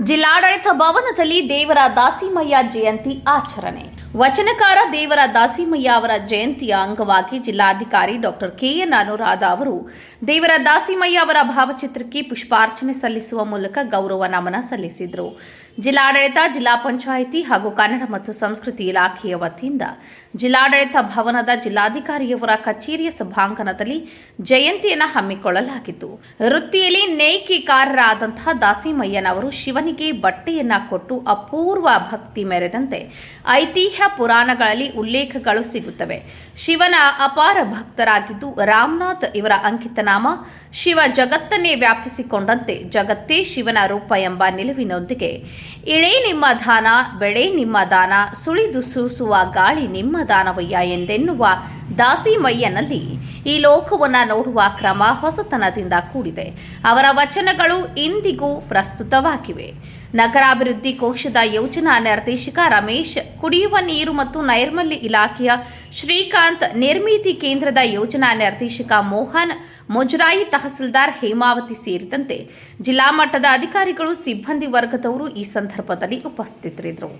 ಜಿಲ್ಲಾಡಳಿತ ಭವನದಲ್ಲಿ ದೇವರ ದಾಸಿಮಯ್ಯ ಜಯಂತಿ ಆಚರಣೆ. ವಚನಕಾರ ದೇವರ ದಾಸಿಮಯ್ಯ ಅವರ ಜಯಂತಿಯ ಅಂಗವಾಗಿ ಜಿಲ್ಲಾಧಿಕಾರಿ ಡಾಕ್ಟರ್ ಕೆಎನ್ ಅನುರಾಧ ಅವರು ದೇವರ ದಾಸಿಮಯ್ಯ ಅವರ ಭಾವಚಿತ್ರಕ್ಕೆ ಪುಷ್ಪಾರ್ಚನೆ ಸಲ್ಲಿಸುವ ಮೂಲಕ ಗೌರವ ನಮನ ಸಲ್ಲಿಸಿದರು. ಜಿಲ್ಲಾಡಳಿತ, ಜಿಲ್ಲಾ ಪಂಚಾಯಿತಿ ಹಾಗೂ ಕನ್ನಡ ಮತ್ತು ಸಂಸ್ಕೃತಿ ಇಲಾಖೆಯ ವತಿಯಿಂದ ಜಿಲ್ಲಾಡಳಿತ ಭವನದ ಜಿಲ್ಲಾಧಿಕಾರಿಯವರ ಕಚೇರಿಯ ಸಭಾಂಗಣದಲ್ಲಿ ಜಯಂತಿಯನ್ನು ಹಮ್ಮಿಕೊಳ್ಳಲಾಗಿತ್ತು. ವೃತ್ತಿಯಲ್ಲಿ ನೇಯ್ಗೆಕಾರರಾದಂತಹ ದಾಸಿಮಯ್ಯನವರು ಶಿವನಿಗೆ ಬಟ್ಟೆಯನ್ನ ಕೊಟ್ಟು ಅಪೂರ್ವ ಭಕ್ತಿ ಮೆರೆದಂತೆ ಐತಿಹ್ಯ ಪುರಾಣಗಳಲ್ಲಿ ಉಲ್ಲೇಖಗಳು ಸಿಗುತ್ತವೆ. ಶಿವನ ಅಪಾರ ಭಕ್ತರಾಗಿದ್ದು ರಾಮನಾಥ್ ಇವರ ಅಂಕಿತನಾಮ ಶಿವ ಜಗತ್ತನ್ನೇ ವ್ಯಾಪಿಸಿಕೊಂಡಂತೆ ಜಗತ್ತೇ ಶಿವನ ರೂಪ ಎಂಬ ನಿಲುವಿನೊಂದಿಗೆ ಇಳೆ ನಿಮ್ಮ ದಾನ, ಬೆಳೆ ನಿಮ್ಮ ದಾನ, ಸುಳಿದು ಸೂಸುವ ಗಾಳಿ ನಿಮ್ಮ ದಾನವಯ್ಯ ಎಂದೆನ್ನುವ ದಾಸಿಮಯ್ಯನಲ್ಲಿ ಈ ಲೋಕವನ್ನು ನೋಡುವ ಕ್ರಮ ಹೊಸತನದಿಂದ ಕೂಡಿದೆ. ಅವರ ವಚನಗಳು ಇಂದಿಗೂ ಪ್ರಸ್ತುತವಾಗಿವೆ. ನಗರಾಭಿವೃದ್ಧಿ ಕೋಶದ ಯೋಜನಾ ನಿರ್ದೇಶಕ ರಮೇಶ್, ಕುಡಿಯುವ ನೀರು ಮತ್ತು ನೈರ್ಮಲ್ಯ ಇಲಾಖೆಯ ಶ್ರೀಕಾಂತ್, ನಿರ್ಮಿತಿ ಕೇಂದ್ರದ ಯೋಜನಾ ನಿರ್ದೇಶಕ ಮೋಹನ್, ಮುಜರಾಯಿ ತಹಸೀಲ್ದಾರ್ ಹೇಮಾವತಿ ಸೇರಿದಂತೆ ಜಿಲ್ಲಾ ಮಟ್ಟದ ಅಧಿಕಾರಿಗಳು, ಸಿಬ್ಬಂದಿ ವರ್ಗದವರು ಈ ಸಂದರ್ಭದಲ್ಲಿ ಉಪಸ್ಥಿತರಿದ್ದರು.